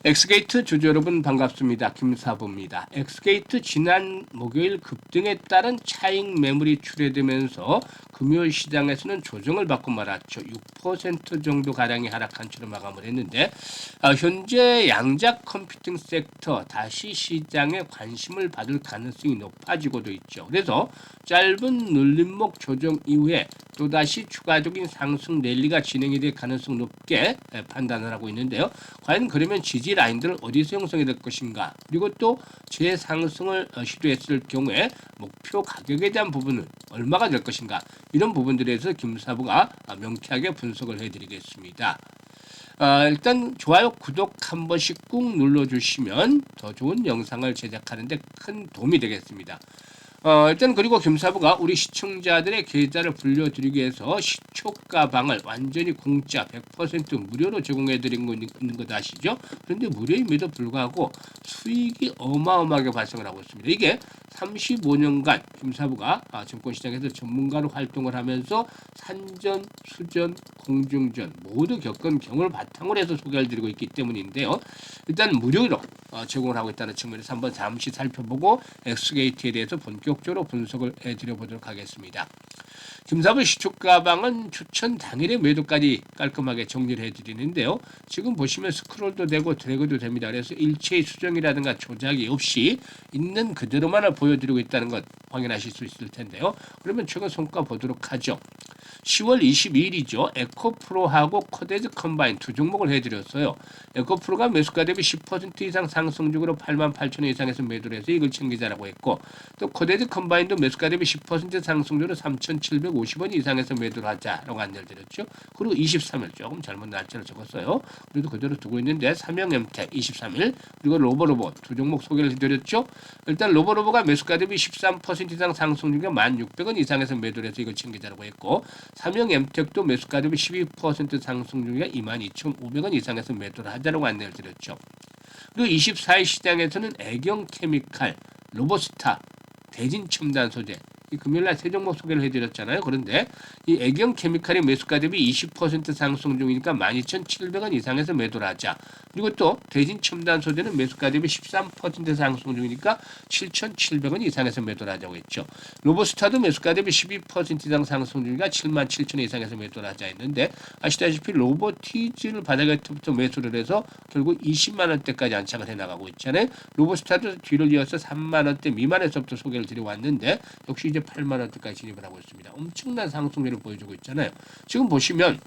엑스게이트 주주 여러분 반갑습니다. 김사부입니다. 엑스게이트 지난 목요일 급등에 따른 차익 매물이 출회되면서 금요일 시장에서는 조정을 받고 말았죠. 6% 정도 가량이 하락한 채로 마감을 했는데 현재 양자 컴퓨팅 섹터 다시 시장에 관심을 받을 가능성이 높아지고도 있죠. 그래서 짧은 눌림목 조정 이후에 또다시 추가적인 상승 랠리가 진행이 될 가능성 높게 판단을 하고 있는데요. 과연 그러면 지지 라인들은 어디서 형성이 될 것인가, 그리고 또 재상승을 시도했을 경우에 목표 가격에 대한 부분은 얼마가 될 것인가, 이런 부분들에 대해서 김사부가 명쾌하게 분석을 해드리겠습니다. 일단 좋아요, 구독 한 번씩 꾹 눌러주시면 더 좋은 영상을 제작하는 데 큰 도움이 되겠습니다. 일단 그리고 김사부가 우리 시청자들의 계좌를 불려드리기 위해서 시초가방을 완전히 공짜 100% 무료로 제공해 드린 거 있는 거 아시죠? 그런데 무료임에도 불구하고 수익이 어마어마하게 발생을 하고 있습니다. 이게 35년간 김사부가 증권시장에서 전문가로 활동을 하면서 산전, 수전, 공중전 모두 겪은 경험을 바탕으로 해서 소개를 드리고 있기 때문인데요. 일단 무료로 제공을 하고 있다는 측면에서 한번 잠시 살펴보고 엑스게이트에 대해서 본격적으로 분석을 해드려 보도록 하겠습니다. 김사부 시초가방은 추천 당일의 매도까지 깔끔하게 정리를 해드리는데요. 지금 보시면 스크롤도 되고 드래그도 됩니다. 그래서 일체의 수정이라든가 조작이 없이 있는 그대로만을 보여드리고 있다는 것 확인하실 수 있을 텐데요. 그러면 최근 성과 보도록 하죠. 10월 22일이죠. 에코프로하고 코데즈 컴바인 두 종목을 해드렸어요. 에코프로가 매수가 대비 10% 이상 상승 중으로 88,000원 이상에서 매도를 해서 이걸 챙기자라고 했고, 또 코데즈 컴바인도 매수가 대비 10% 상승 중으로 3,750원 이상에서 매도를 하자라고 안내를 드렸죠. 그리고 23일 조금 잘못 날짜를 적었어요. 그래도 그대로 두고 있는데 삼형엠텍 23일, 그리고 로보로보 두 종목 소개를 해드렸죠. 일단 로보로보가 매수가 대비 13% 이상 상승 중에 1,600원 이상에서 매도를 해서 이걸 챙기자라고 했고, 삼형엠텍도 매수가 대비 12% 상승 중에 22,500원 이상에서 매도를 하자라고 안내를 드렸죠. 그리고 24일 시장에서는 애경케미칼, 로보스타, 대진첨단 소재, 이 금요일날 세 종목 소개를 해드렸잖아요. 그런데 이 애경케미칼이 매수가 대비 20% 상승 중이니까 12,700원 이상에서 매도를 하자. 그리고 또 대진첨단 소재는 매수가 대비 13% 상승 중이니까 7,700원 이상에서 매도를 하자고 했죠. 로보스타도 매수가 대비 12% 이상 상승 중이니까 77,000원 이상에서 매도를 하자 했는데, 아시다시피 로보티즈를 바닥에부터 매수를 해서 결국 20만 원대까지 안착을 해나가고 있잖아요. 로보스타도 뒤를 이어서 3만 원대 미만에서부터 소개를 드려왔는데 역시 이제 8만 원대까지 진입을 하고 있습니다. 엄청난 상승률을 보여주고 있잖아요. 지금 보시면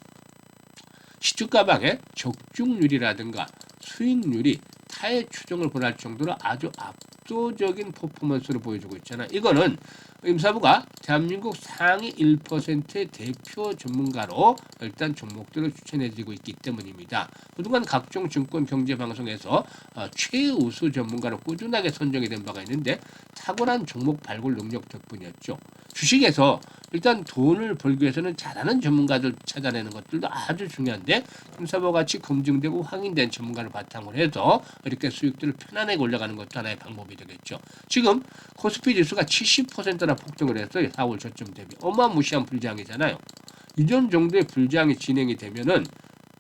시초가방의 적중률이라든가 수익률이 타의 추종을 벌할 정도로 아주 압도적인 퍼포먼스를 보여주고 있잖아요. 이거는 임사부가 대한민국 상위 1%의 대표 전문가로 일단 종목들을 추천해드리고 있기 때문입니다. 그동안 각종 증권 경제 방송에서 최우수 전문가로 꾸준하게 선정이 된 바가 있는데 탁월한 종목 발굴 능력 덕분이었죠. 주식에서 일단 돈을 벌기 위해서는 잘하는 전문가들 찾아내는 것들도 아주 중요한데, 임사부와 같이 검증되고 확인된 전문가를 바탕으로 해서 이렇게 수익들을 편안하게 올라가는 것도 하나의 방법이 되겠죠. 지금 코스피 지수가 70%나 폭등을 했어요. 4월 저점 대비. 어마무시한 불장이잖아요. 이전 정도의 불장이 진행이 되면은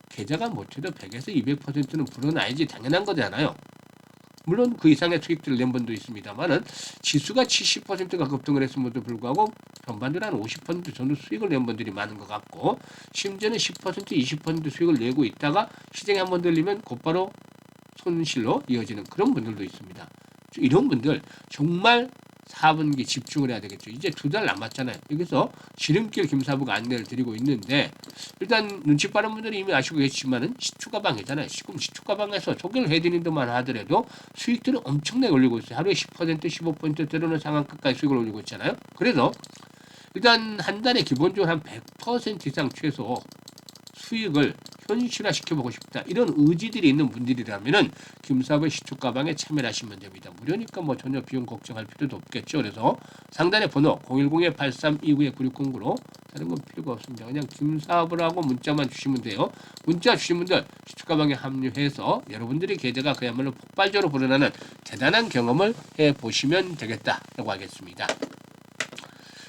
계좌가 못해도 100에서 200%는 불어나야지 당연한 거잖아요. 물론 그 이상의 수익들을 낸 분도 있습니다만은 지수가 70%가 급등을 했음에도 불구하고 전반적으로 한 50% 정도 수익을 낸 분들이 많은 것 같고, 심지어는 10% 20% 수익을 내고 있다가 시장이 한번 들리면 곧바로 손실로 이어지는 그런 분들도 있습니다. 이런 분들 정말 4분기 집중을 해야 되겠죠. 이제 2달 남았잖아요. 여기서 지름길 김사부가 안내를 드리고 있는데, 일단 눈치 빠른 분들이 이미 아시고 계시지만은 시초가방이잖아요. 지금 시초가방에서 소개를 해드리는 데만 하더라도 수익들은 엄청나게 올리고 있어요. 하루에 10% 15% 때로는 상한가까지 수익을 올리고 있잖아요. 그래서 일단 한 달에 기본적으로 한 100% 이상 최소 수익을 현실화 시켜보고 싶다, 이런 의지들이 있는 분들이라면은 김사부의 시초가방에 참여를 하시면 됩니다. 무료니까 뭐 전혀 비용 걱정할 필요도 없겠죠. 그래서 상단의 번호 010-8329-9609로 다른 건 필요가 없습니다. 그냥 김사부라고 문자만 주시면 돼요. 문자 주신 분들 시초가방에 합류해서 여러분들의 계좌가 그야말로 폭발적으로 불어나는 대단한 경험을 해보시면 되겠다라고 하겠습니다.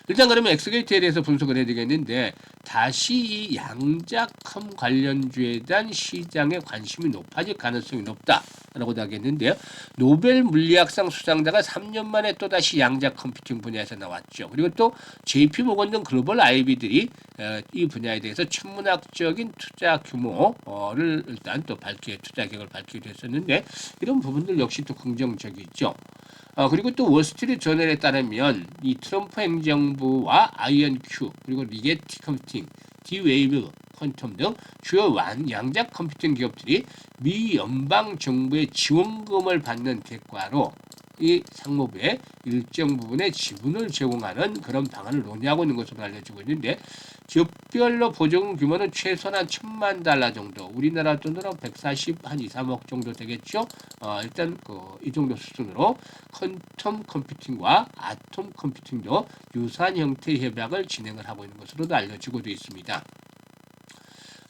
일단 그러면 엑스게이트에 대해서 분석을 해야 되겠는데, 다시 이 양자컴 관련주에 대한 시장의 관심이 높아질 가능성이 높다라고 하겠는데요. 노벨 물리학상 수상자가 3년 만에 또다시 양자 컴퓨팅 분야에서 나왔죠. 그리고 또 JP 모건 등 글로벌 IB들이 이 분야에 대해서 천문학적인 투자 규모를 일단 또 투자 계획을 밝히기도 했었는데 이런 부분들 역시 또 긍정적이죠. 그리고 또 월스트리트 저널에 따르면 이 트럼프 행정부와 IonQ 그리고 리게티 컴퓨팅, D-Wave 퀀텀 등 주요 양자 컴퓨팅 기업들이 미 연방 정부의 지원금을 받는 대가로 이 상무부에 일정 부분의 지분을 제공하는 그런 방안을 논의하고 있는 것으로 알려지고 있는데 기업별로 보조금 규모는 최소한 $1,000만 정도, 우리나라 돈으로 140, 한 2, 3억 정도 되겠죠. 일단 이 정도 수준으로 퀀텀 컴퓨팅과 아톰 컴퓨팅도 유사한 형태의 협약을 진행을 하고 있는 것으로도 알려지고 있습니다.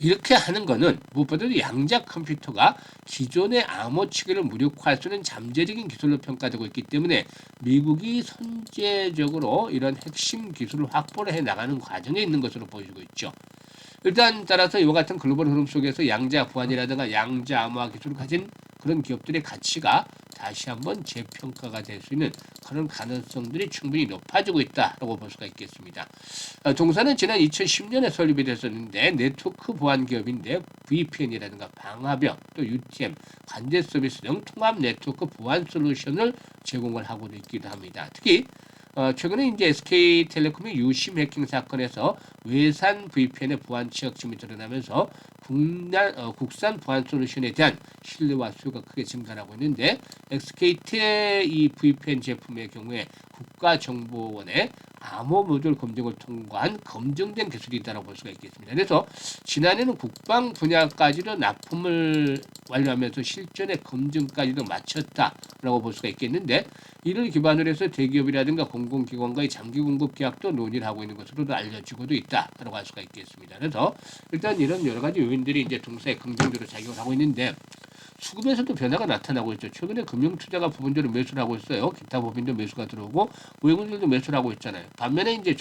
이렇게 하는 것은 무엇보다도 양자 컴퓨터가 기존의 암호치기를 무력화할 수 있는 잠재적인 기술로 평가되고 있기 때문에 미국이 선제적으로 이런 핵심 기술을 확보를 해 나가는 과정에 있는 것으로 보여지고 있죠. 일단 따라서 이와 같은 글로벌 흐름 속에서 양자 보안이라든가 양자 암호화 기술을 가진 그런 기업들의 가치가 다시 한번 재평가가 될 수 있는 그런 가능성들이 충분히 높아지고 있다고 볼 수가 있겠습니다. 동사는 지난 2010년에 설립이 됐었는데 네트워크 보안 기업인데 VPN이라든가 방화벽, 또 UTM, 관제 서비스 등 통합 네트워크 보안 솔루션을 제공을 하고 있기도 합니다. 특히 최근에 이제 SK텔레콤의 유심 해킹 사건에서 외산 VPN의 보안 취약점이 드러나면서 국산 보안 솔루션에 대한 신뢰와 수요가 크게 증가하고 있는데 SKT의 이 VPN 제품의 경우에 국가정보원의 암호 모듈 검증을 통과한 검증된 기술이다라고 볼 수가 있겠습니다. 그래서 지난해는 국방 분야까지도 납품을 완료하면서 실전의 검증까지도 마쳤다라고 볼 수가 있겠는데 이를 기반으로 해서 대기업이라든가 공공기관과의 장기 공급 계약도 논의를 하고 있는 것으로도 알려지고도 있다라고 할 수가 있겠습니다. 그래서 일단 이런 여러 가지 요인들이 이제 동사에 긍정적으로 작용을 하고 있는데 수급에서도 변화가 나타나고 있죠. 최근에 금융투자가 부분적으로 매수를 하고 있어요. 기타 법인도 매수가 들어오고 외국인들도 매수를 하고 있잖아요. 반면에 이제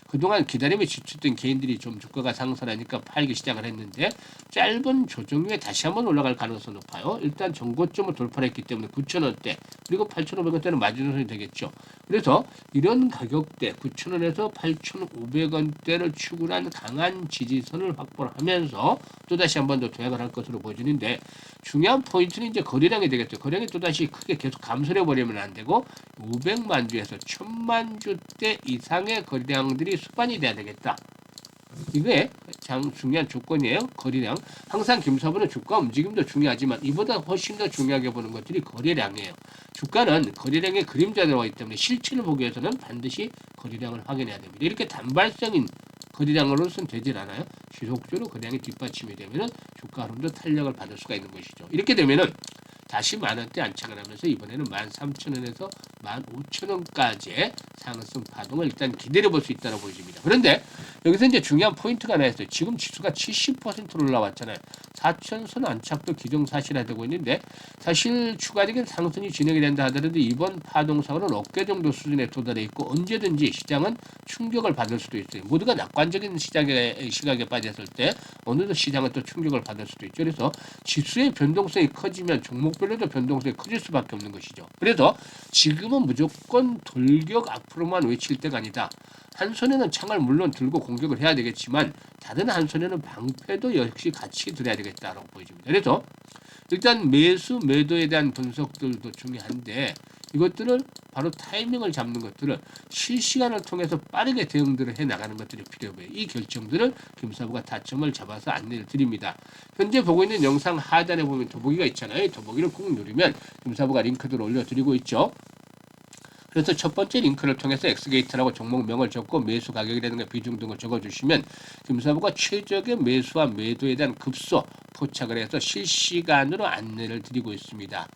그동안 기다림에 지쳤던 개인들이 좀 주가가 상승하니까 팔기 시작을 했는데 짧은 조정 후에 다시 한번 올라갈 가능성이 높아요. 일단 전고점을 돌파했기 때문에 9,000원대 그리고 8,500원대는 마지노선이 되겠죠. 그래서 이런 가격대 9,000원에서 8,500원대를 추구한 강한 지지선을 확보를 하면서 또다시 한번 더 도약을 할 것으로 보여지는데 중요한 포인트는 이제 거래량이 되겠죠. 거래량이 또다시 크게 계속 감소해 버리면 안 되고 500만 주에서 1,000만 주대 이상의 거래량들이 수반이 돼야 되겠다. 이게 가장 중요한 조건이에요. 거래량. 항상 김사부는 주가 움직임도 중요하지만 이보다 훨씬 더 중요하게 보는 것들이 거래량이에요. 주가는 거래량의 그림자 들어가기 때문에 실체를 보기 위해서는 반드시 거래량을 확인해야 됩니다. 이렇게 단발성인 거래량으로서는 되질 않아요. 지속적으로 거래량이 뒷받침이 되면은 주가 흐름도 탄력을 받을 수가 있는 것이죠. 이렇게 되면은 다시 만원대 안착을 하면서 이번에는 13,000원에서 15,000원까지의 상승 파동을 일단 기다려 볼 수 있다고 보여집니다. 그런데 여기서 이제 중요한 포인트가 하나 있어요. 지금 지수가 70%로 올라왔잖아요. 4,000선 안착도 기정사실화되고 있는데 사실 추가적인 상승이 진행이 된다 하더라도 이번 파동상으로는 어깨 정도 수준에 도달해 있고 언제든지 시장은 충격을 받을 수도 있어요. 모두가 낙관적인 시장의 시각에 빠졌을 때 어느덧 시장은 또 충격을 받을 수도 있죠. 그래서 지수의 변동성이 커지면 종목별로도 변동성이 커질 수밖에 없는 것이죠. 그래서 지금은 무조건 돌격 앞으로만 외칠 때가 아니다. 한 손에는 창을 물론 들고 공격을 해야 되겠지만 다른 한 손에는 방패도 역시 같이 들어야 되겠다라고 보여집니다. 그래서 일단 매수 매도에 대한 분석들도 중요한데 이것들을 바로 타이밍을 잡는 것들을 실시간을 통해서 빠르게 대응들을 해 나가는 것들이 필요해요. 이 결정들을 김사부가 타점을 잡아서 안내를 드립니다. 현재 보고 있는 영상 하단에 보면 더보기가 있잖아요. 더보기를 꾹 누르면 김사부가 링크들을 올려드리고 있죠. 그래서 첫 번째 링크를 통해서 엑스게이트라고 종목명을 적고 매수 가격이라든가 비중 등을 적어주시면 김사부가 최적의 매수와 매도에 대한 급소 포착을 해서 실시간으로 안내를 드리고 있습니다.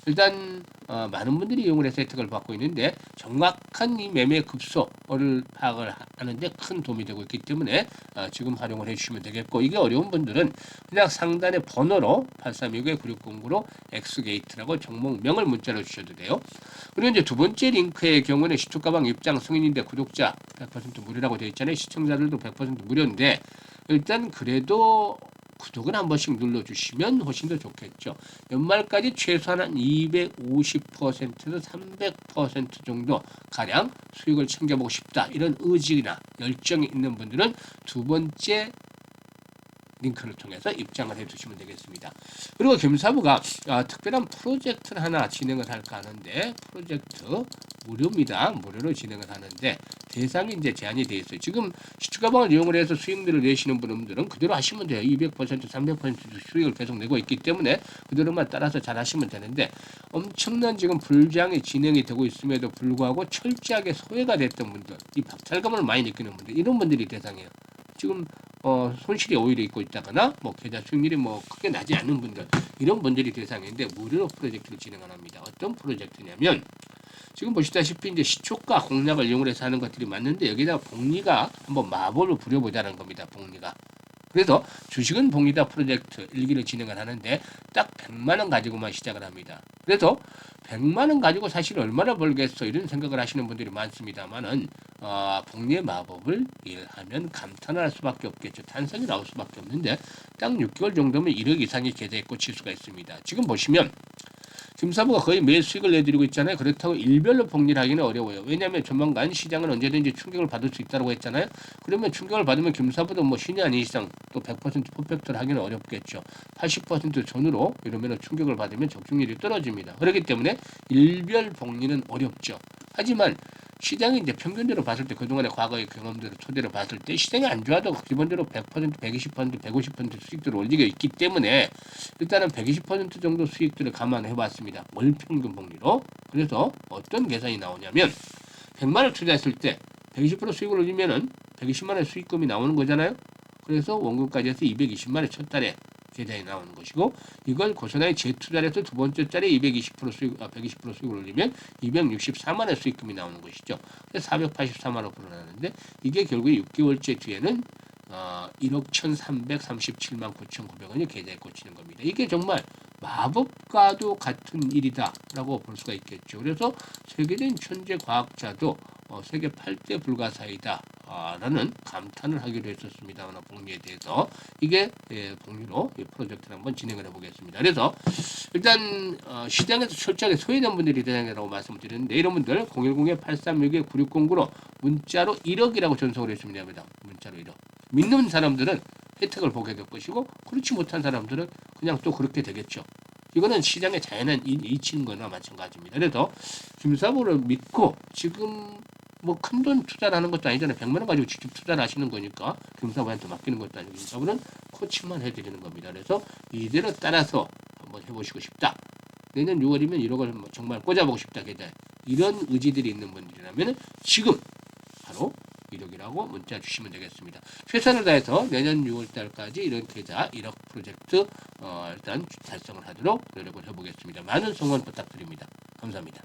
일단 많은 분들이 이용을 해서 혜택을 받고 있는데 정확한 이 매매 급소를 파악을 하는데 큰 도움이 되고 있기 때문에 지금 활용을 해주시면 되겠고, 이게 어려운 분들은 그냥 상단의 번호로 8369-9609로 엑스게이트라고 종목명을 문자로 주셔도 돼요. 그리고 이제 두 번째 링크의 경우는 시초가방 입장 승인인데 구독자 100% 무료라고 되어 있잖아요. 시청자들도 100% 무료인데 일단 그래도 구독은 한 번씩 눌러주시면 훨씬 더 좋겠죠. 연말까지 최소한 한 250%에서 300% 정도 가량 수익을 챙겨보고 싶다, 이런 의지나 열정이 있는 분들은 두 번째 링크를 통해서 입장을 해주시면 되겠습니다. 그리고 gem사부가 특별한 프로젝트를 하나 진행을 할까 하는데, 프로젝트 무료입니다. 무료로 진행을 하는데 대상이 이제 제한이 되어 있어요. 지금 시초가방을 이용을 해서 수익률을 내시는 분들은 그대로 하시면 돼요. 200%, 300% 수익을 계속 내고 있기 때문에 그대로만 따라서 잘 하시면 되는데, 엄청난 지금 불장이 진행이 되고 있음에도 불구하고 철저하게 소외가 됐던 분들, 이 박탈감을 많이 느끼는 분들, 이런 분들이 대상이에요. 지금 손실이 오히려 있고 있다거나 계좌 수익률이 크게 나지 않는 분들, 이런 분들이 대상인데 무료로 프로젝트를 진행을 합니다. 어떤 프로젝트냐면 지금 보시다시피 이제 시초가 공략을 이용해서 하는 것들이 맞는데 여기다가 복리가 한번 마법을 부려보자는 겁니다. 복리가. 그래서 주식은 복리다 프로젝트 1기를 진행을 하는데 딱 100만 원 가지고만 시작을 합니다. 그래서 100만 원 가지고 사실 얼마나 벌겠어, 이런 생각을 하시는 분들이 많습니다만은 복리의 마법을 일하면 감탄을 할 수밖에 없겠죠. 탄성이 나올 수밖에 없는데 딱 6개월 정도면 1억 이상의 계좌에 꽂힐 수가 있습니다. 지금 보시면 김사부가 거의 매일 수익을 내드리고 있잖아요. 그렇다고 일별로 복리를 하기는 어려워요. 왜냐하면 조만간 시장은 언제든지 충격을 받을 수 있다고 했잖아요. 그러면 충격을 받으면 김사부도 신이 아닌 이상 또 100% 퍼펙트를 하기는 어렵겠죠. 80% 전후로 이러면 충격을 받으면 적중률이 떨어집니다. 그렇기 때문에 일별 복리는 어렵죠. 하지만 시장이 이제 평균대로 봤을 때, 그동안의 과거의 경험들을 토대로 봤을 때 시장이 안 좋아도 기본적으로 100%, 120%, 150% 수익들을 올리고 있기 때문에 일단은 120% 정도 수익들을 감안해 봤습니다. 월 평균 복리로. 그래서 어떤 계산이 나오냐면 100만 원 투자했을 때 120% 수익을 올리면은 120만 원의 수익금이 나오는 거잖아요. 그래서 원금까지 해서 220만 원 첫 달에 계좌에 나오는 것이고, 이걸 고스란히 재투자를 해서 두 번째 달에 220% 수익, 120% 수익을 올리면 264만 원 수익금이 나오는 것이죠. 그래서 484만 원 불어나는데 이게 결국에 6개월째 뒤에는 1억 1,337만 9,900원이 계좌에 꽂히는 겁니다. 이게 정말 마법과도 같은 일이다라고 볼 수가 있겠죠. 그래서 세계적인 천재 과학자도 세계 8대 불가사의다 라는 감탄을 하기로 했었습니다만, 복리에 대해서 이게 복리로 이 프로젝트를 한번 진행을 해보겠습니다. 그래서 일단 시장에서 철저하게 소외된 분들이 대상이라고 말씀을 드렸는데, 이런 분들 010-8362-9609로 문자로 1억이라고 전송을 했습니다. 문자로 1억. 믿는 사람들은 혜택을 보게 될 것이고, 그렇지 못한 사람들은 그냥 또 그렇게 되겠죠. 이거는 시장의 자연한 이치인 거나 마찬가지입니다. 그래서 김사부를 믿고 지금 큰 돈 투자를 하는 것도 아니잖아요. 100만 원 가지고 직접 투자를 하시는 거니까 김사부한테 맡기는 것도 아니고 김사부는 코칭만 해드리는 겁니다. 그래서 이대로 따라서 한번 해보시고 싶다. 내년 6월이면 1억을 정말 꽂아보고 싶다. 이런 의지들이 있는 분들이라면 지금 바로 1억이라고 문자 주시면 되겠습니다. 최선을 다해서 내년 6월 달까지 이런 계좌 1억 프로젝트 일단 달성을 하도록 노력을 해보겠습니다. 많은 성원 부탁드립니다. 감사합니다.